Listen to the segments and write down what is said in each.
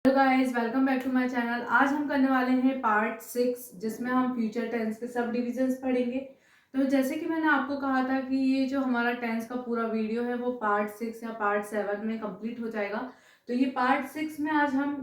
Hello guys, welcome back to my channel. आज हम करने वाले हैं पार्ट 6 जिसमें हम फ्यूचर टेंस के सब डिविजन्स पढ़ेंगे। तो जैसे कि मैंने आपको कहा था कि ये जो हमारा टेंस का पूरा वीडियो है वो पार्ट 6 या पार्ट 7 में कंप्लीट हो जाएगा। तो ये पार्ट 6 में आज हम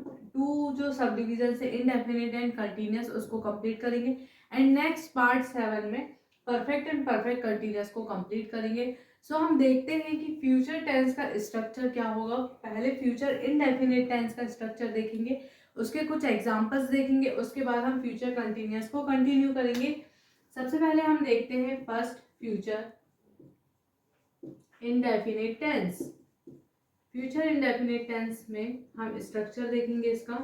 जो सब डिविजन है इनडेफिनिट एंड कंटिन्यूस उसको कंप्लीट करेंगे एंड नेक्स्ट पार्ट 7 में परफेक्ट एंड परफेक्ट कंटिन्यूस को कंप्लीट करेंगे। सो हम देखते हैं कि फ्यूचर टेंस का स्ट्रक्चर क्या होगा। पहले फ्यूचर इनडेफिनिट टेंस का स्ट्रक्चर देखेंगे, उसके कुछ एग्जांपल्स देखेंगे, उसके बाद हम फ्यूचर कंटिन्यूअस को कंटिन्यू करेंगे। सबसे पहले हम देखते हैं first future indefinite tense. Future indefinite tense में हम स्ट्रक्चर देखेंगे इसका।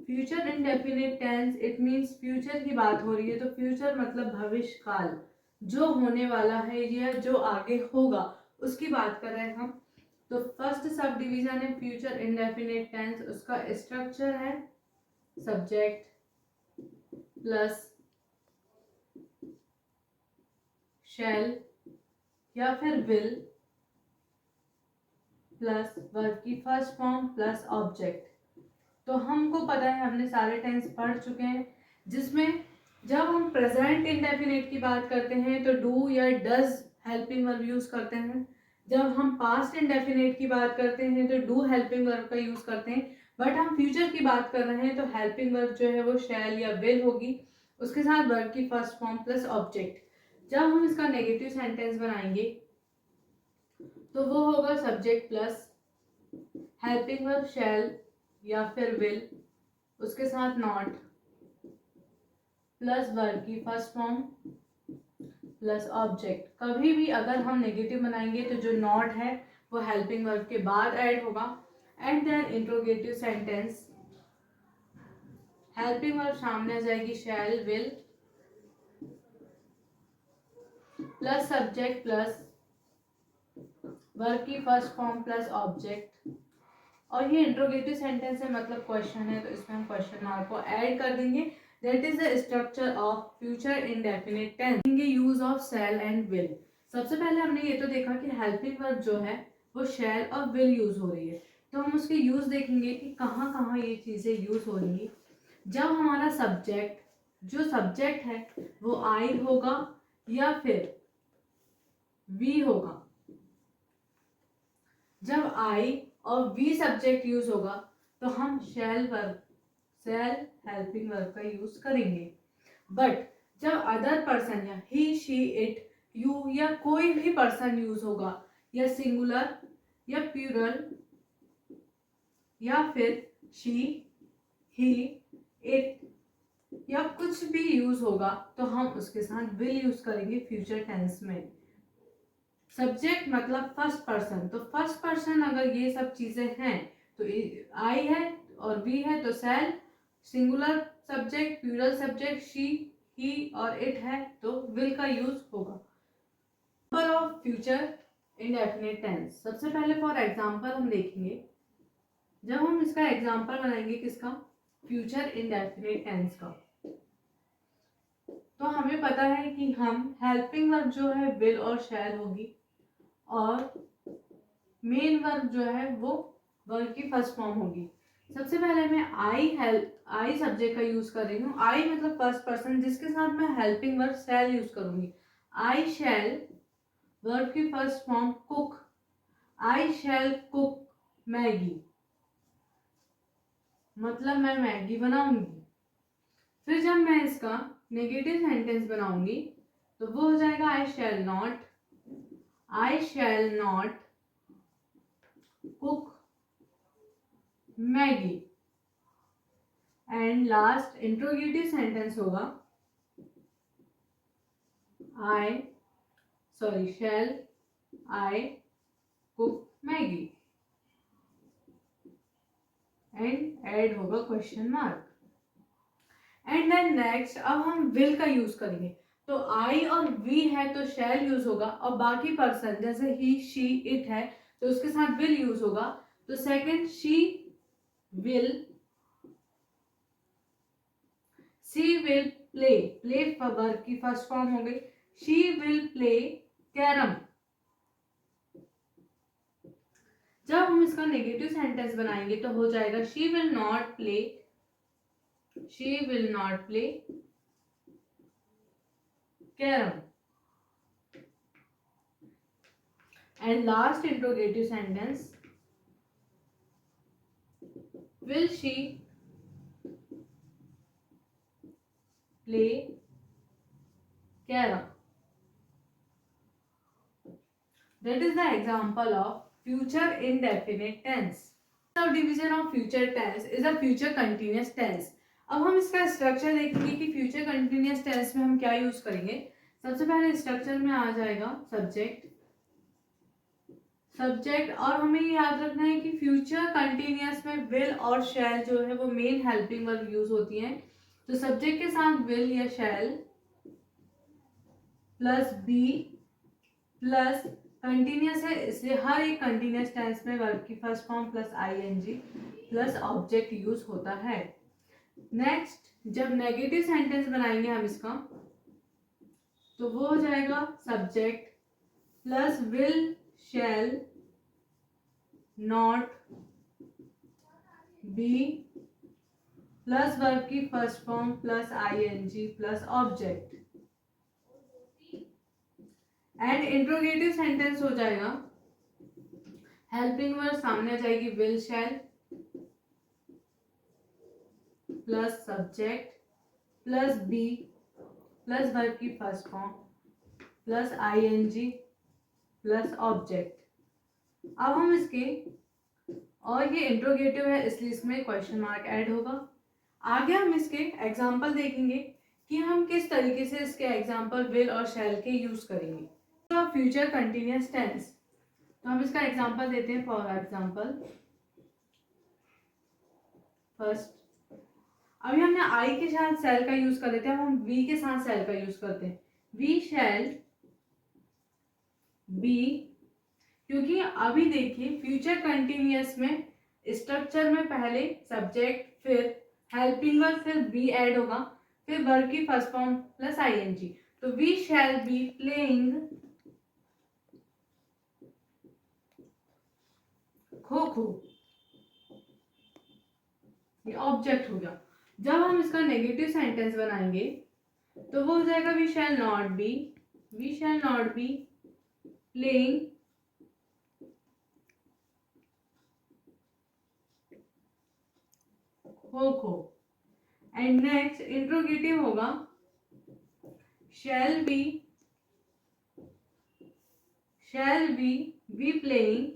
Future indefinite tense it means future की बात हो रही है, तो फ्यूचर मतलब भविष्य काल, जो होने वाला है या जो आगे होगा उसकी बात कर रहे हैं हम। तो फर्स्ट सब डिवीजन है फ्यूचर इंडेफिनिट टेंस, उसका स्ट्रक्चर है सब्जेक्ट प्लस शैल या फिर विल प्लस वर्ब की फर्स्ट फॉर्म प्लस ऑब्जेक्ट। तो हमको पता है, हमने सारे टेंस पढ़ चुके हैं जिसमें जब हम प्रेजेंट इंडेफिनिट की बात करते हैं तो डू या डज हेल्पिंग वर्ब यूज करते हैं। जब हम पास्ट इंडेफिनिट की बात करते हैं तो डू हेल्पिंग वर्ब का यूज करते हैं। बट हम फ्यूचर की बात कर रहे हैं तो हेल्पिंग वर्ब जो है वो शैल या विल होगी, उसके साथ वर्ब की फर्स्ट फॉर्म प्लस ऑब्जेक्ट। जब हम इसका नेगेटिव सेंटेंस बनाएंगे तो वो होगा सब्जेक्ट प्लस हेल्पिंग वर्ब शैल या फिर विल, उसके साथ नॉट प्लस वर्ब की फर्स्ट फॉर्म प्लस ऑब्जेक्ट। कभी भी अगर हम नेगेटिव बनाएंगे तो जो नॉट है वो हेल्पिंग वर्ब के बाद ऐड होगा and then interrogative sentence helping verb सामने आ जाएगी shall will plus subject plus verb की फर्स्ट फॉर्म प्लस ऑब्जेक्ट। और ये इंट्रोगेटिव सेंटेंस है, मतलब क्वेश्चन है, तो इसमें हम क्वेश्चन मार्क को ऐड कर देंगे। That is the structure of future indefinite tense. Use of shall and will. सबसे पहले हमने ये तो देखा कि हेल्पिंग वर्ब जो है वो शैल और विल यूज हो रही है, तो हम उसके यूज देखेंगे कि कहाँ कहाँ ये चीजें यूज हो रही है। जब हमारा सब्जेक्ट जो सब्जेक्ट है वो आई होगा या फिर वी होगा। जब आई और वी सब्जेक्ट यूज होगा तो हम शैल वर्ब शैल हेल्पिंग वर्ब का यूज करेंगे। बट जब अदर पर्सन या ही शी इट यू या कोई भी पर्सन यूज होगा या सिंगुलर या प्लूरल या फिर शी ही इट या कुछ भी यूज होगा तो हम उसके साथ विल यूज करेंगे फ्यूचर टेंस में। सब्जेक्ट मतलब फर्स्ट पर्सन, तो फर्स्ट पर्सन अगर ये सब चीजें हैं तो आई है और वी है तो shall, singular subject plural subject she he और इट है तो विल का यूज होगा। Number of future indefinite tense. सबसे पहले फॉर एग्जांपल हम देखेंगे, जब हम इसका एग्जांपल बनाएंगे किसका, फ्यूचर इंडेफिनिट टेंस का, तो हमें पता है कि हम हेल्पिंग वर्ब जो है विल और शैल होगी और मेन वर्ब जो है वो वर्ब की फर्स्ट फॉर्म होगी। सबसे पहले मैं आई सब्जेक्ट का यूज कर रही हूँ। आई मतलब फर्स्ट पर्सन जिसके साथ मैं हेल्पिंग वर्ब शैल यूज करूंगी। आई शैल वर्ब की फर्स्ट फॉर्म कुक, आई शैल कुक मैगी, मतलब मैं मैगी बनाऊंगी। फिर जब मैं इसका नेगेटिव सेंटेंस बनाऊंगी तो वो हो जाएगा I shall not cook Maggi. And last interrogative sentence होगा shall I cook Maggi and add होगा question mark. And then next अब हम विल का यूज करेंगे, तो आई और वी है तो शैल यूज होगा और बाकी पर्सन जैसे ही शी इट है तो उसके साथ विल यूज होगा। तो second will she will play, play verb की फर्स्ट फॉर्म हो गई, शी विल प्ले कैरम। जब हम इसका नेगेटिव सेंटेंस बनाएंगे तो हो जाएगा she will not play carrom. And last interrogative sentence, will she play carom? That is the example of future indefinite tense. Subdivision of future tense is a future continuous tense. अब हम इसका structure देखेंगे कि future continuous tense में हम क्या use करेंगे। सबसे पहले स्ट्रक्चर में आ जाएगा सब्जेक्ट और हमें याद रखना है कि फ्यूचर कंटिन्यूस में विल और शैल जो है वो मेन हेल्पिंग वर्ब यूज होती हैं। तो सब्जेक्ट के साथ विल या shall plus be plus continuous है, इसलिए हर एक कंटिन्यूस टेंस में वर्ब की first form plus ING plus object use होता है। नेक्स्ट, जब नेगेटिव सेंटेंस बनाएंगे हम इसका तो वो हो जाएगा subject plus will shall not be plus verb की first form plus ING plus object. And interrogative sentence हो जाएगा हेल्पिंग वर्ब सामने आ जाएगी will shall plus subject plus be plus verb की first form plus ING plus object. अब हम इसके, और ये इंट्रोगेटिव है इसलिए इसमें क्वेश्चन मार्क ऐड होगा। आगे हम इसके एग्जाम्पल देखेंगे कि हम किस तरीके से इसके एग्जाम्पल विल और शैल के यूज करेंगे। तो फ्यूचर कंटिन्यूस टेंस, तो हम इसका एग्जाम्पल देते हैं। फॉर एग्जाम्पल फर्स्ट, अभी हमने आई के साथ सेल का यूज कर लेते हैं, अब हम वी के साथ सेल का यूज करते हैं। वी शैल बी, क्योंकि अभी देखिए फ्यूचर कंटिन्यूअस में स्ट्रक्चर में पहले सब्जेक्ट फिर हेल्पिंग वर्ब फिर बी ऐड होगा फिर वर्ब की फर्स्ट फॉर्म प्लस आईएनजी। तो we shall be playing kho खो, ये ऑब्जेक्ट हो गया। जब हम इसका नेगेटिव सेंटेंस बनाएंगे तो वो हो जाएगा we shall not be playing kho kho. And next interrogative होगा shall be B playing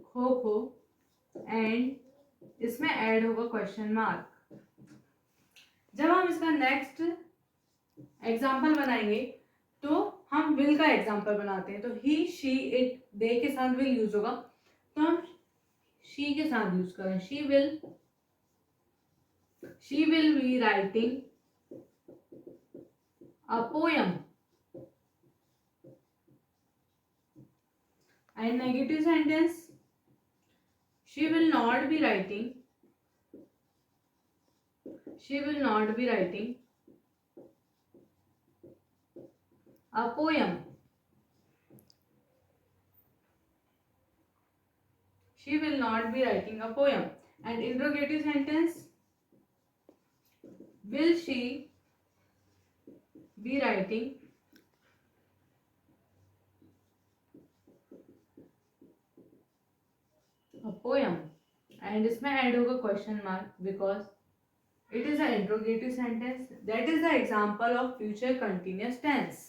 kho kho and इसमें ऐड होगा क्वेश्चन मार्क। जब हम इसका नेक्स्ट एग्जाम्पल बनाएंगे तो हम विल का एग्जाम्पल बनाते हैं। तो ही शी इट दे के साथ विल यूज होगा, तो हम शी के साथ यूज करें। She will be writing a poem. And negative sentence, she will not be writing a poem. She will not be writing a poem. And interrogative sentence, will she be writing a poem? And इसमें add होगा question mark because it is an interrogative sentence. That is the example of future continuous tense.